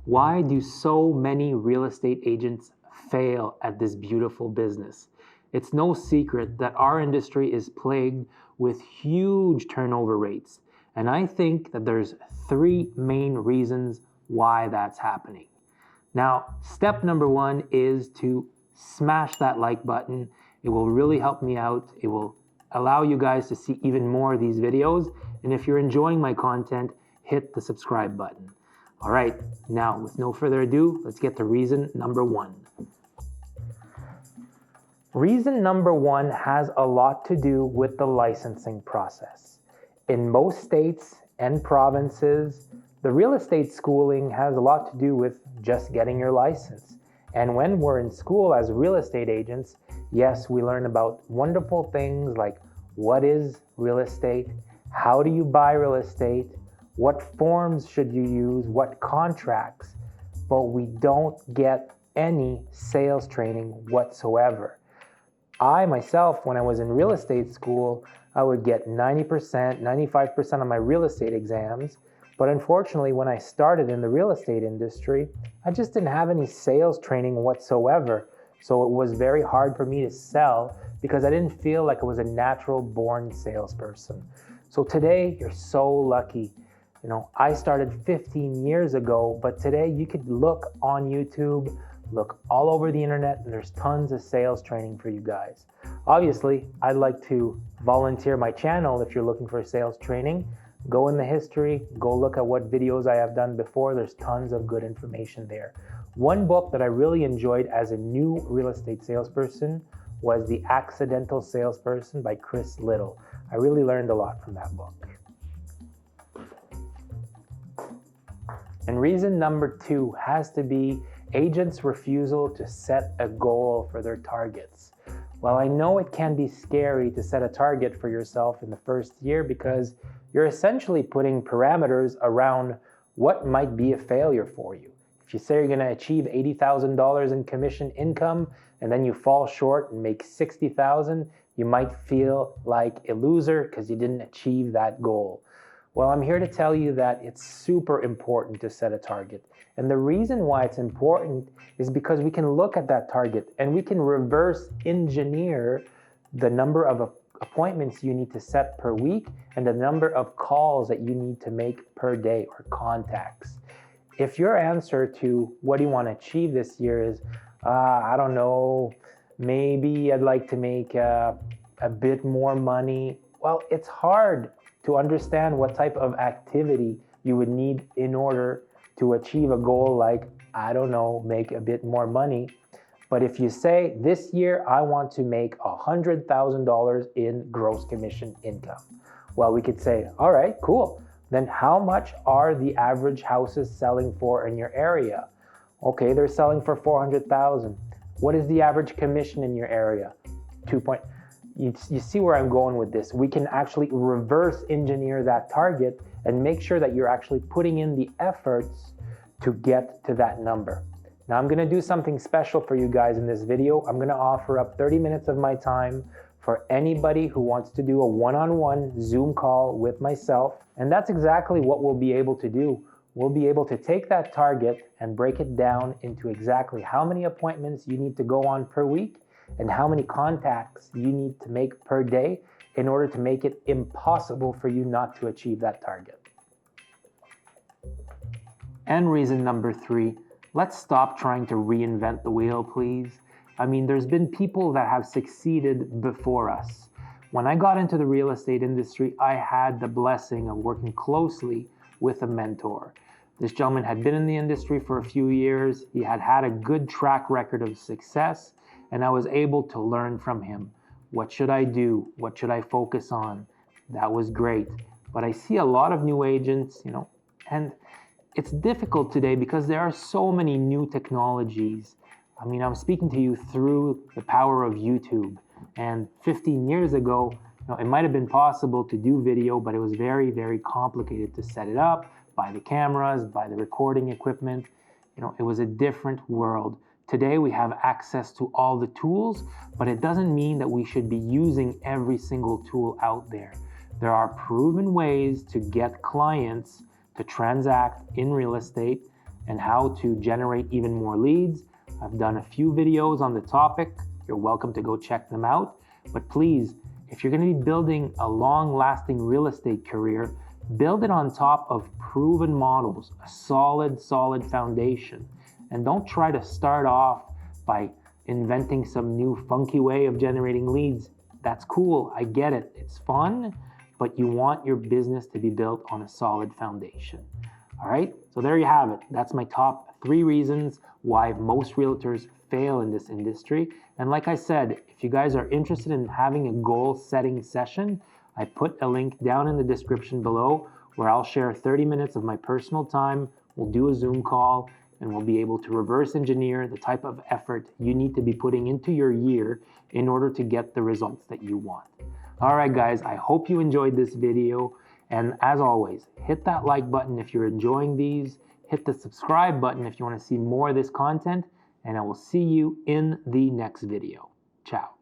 Why do so many real estate agents fail at this beautiful business? It's no secret that our industry is plagued with huge turnover rates. And I think that there's three main reasons why that's happening. Now, step number one is to smash that like button. It will really help me out. It will allow you guys to see even more of these videos. And if you're enjoying my content, hit the subscribe button. All right, now with no further ado, let's get to reason number one. Reason number one has a lot to do with the licensing process. In most states and provinces, the real estate schooling has a lot to do with just getting your license. And when we're in school as real estate agents, yes, we learn about wonderful things like what is real estate, how do you buy real estate, what forms should you use, what contracts, but we don't get any sales training whatsoever. I myself, when I was in real estate school, I would get 90%, 95% of my real estate exams, but unfortunately, when I started in the real estate industry, I just didn't have any sales training whatsoever. So it was very hard for me to sell because I didn't feel like I was a natural born salesperson. So today, you're so lucky. I started 15 years ago, but today you could look on YouTube, look all over the internet, and there's tons of sales training for you guys. Obviously, I'd like to volunteer my channel if you're looking for sales training. Go in the history, go look at what videos I have done before. There's tons of good information there. One book that I really enjoyed as a new real estate salesperson was The Accidental Salesperson by Chris Little. I really learned a lot from that book. And reason number two has to be agents' refusal to set a goal for their targets. Well, I know it can be scary to set a target for yourself in the first year because you're essentially putting parameters around what might be a failure for you. If you say you're going to achieve $80,000 in commission income and then you fall short and make $60,000, you might feel like a loser because you didn't achieve that goal. Well, I'm here to tell you that it's super important to set a target. And the reason why it's important is because we can look at that target and we can reverse engineer the number of appointments you need to set per week and the number of calls that you need to make per day or contacts. If your answer to what do you want to achieve this year is, I don't know, maybe I'd like to make a bit more money, well, it's hard to understand what type of activity you would need in order to achieve a goal like, I don't know, make a bit more money. But if you say, this year I want to make $100,000 in gross commission income, well, we could say, all right, cool. Then how much are the average houses selling for in your area? Okay, they're selling for $400,000. What is the average commission in your area? You see where I'm going with this. We can actually reverse engineer that target and make sure that you're actually putting in the efforts to get to that number. Now I'm going to do something special for you guys in this video. I'm going to offer up 30 minutes of my time for anybody who wants to do a one-on-one Zoom call with myself. And that's exactly what we'll be able to do. We'll be able to take that target and break it down into exactly how many appointments you need to go on per week and how many contacts you need to make per day in order to make it impossible for you not to achieve that target. And reason number three, let's stop trying to reinvent the wheel, please. I mean, there's been people that have succeeded before us. When I got into the real estate industry, I had the blessing of working closely with a mentor. This gentleman had been in the industry for a few years. He had had a good track record of success, and I was able to learn from him. What should I do? What should I focus on? That was great. But I see a lot of new agents, and it's difficult today because there are so many new technologies. I mean, I'm speaking to you through the power of YouTube. And 15 years ago, it might have been possible to do video, but it was very, very complicated to set it up, buy the cameras, buy the recording equipment. It was a different world. Today we have access to all the tools, but it doesn't mean that we should be using every single tool out there. There are proven ways to get clients to transact in real estate, and how to generate even more leads. I've done a few videos on the topic. You're welcome to go check them out. But please, if you're going to be building a long-lasting real estate career, build it on top of proven models, a solid foundation. And don't try to start off by inventing some new funky way of generating leads. That's cool, I get it, it's fun, but you want your business to be built on a solid foundation. All right, so there you have it. That's my top 3 reasons why most realtors fail in this industry. And like I said, if you guys are interested in having a goal setting session, I put a link down in the description below where I'll share 30 minutes of my personal time. We'll do a Zoom call and we'll be able to reverse engineer the type of effort you need to be putting into your year in order to get the results that you want. All right, guys, I hope you enjoyed this video. And as always, hit that like button if you're enjoying these. Hit the subscribe button if you want to see more of this content. And I will see you in the next video. Ciao.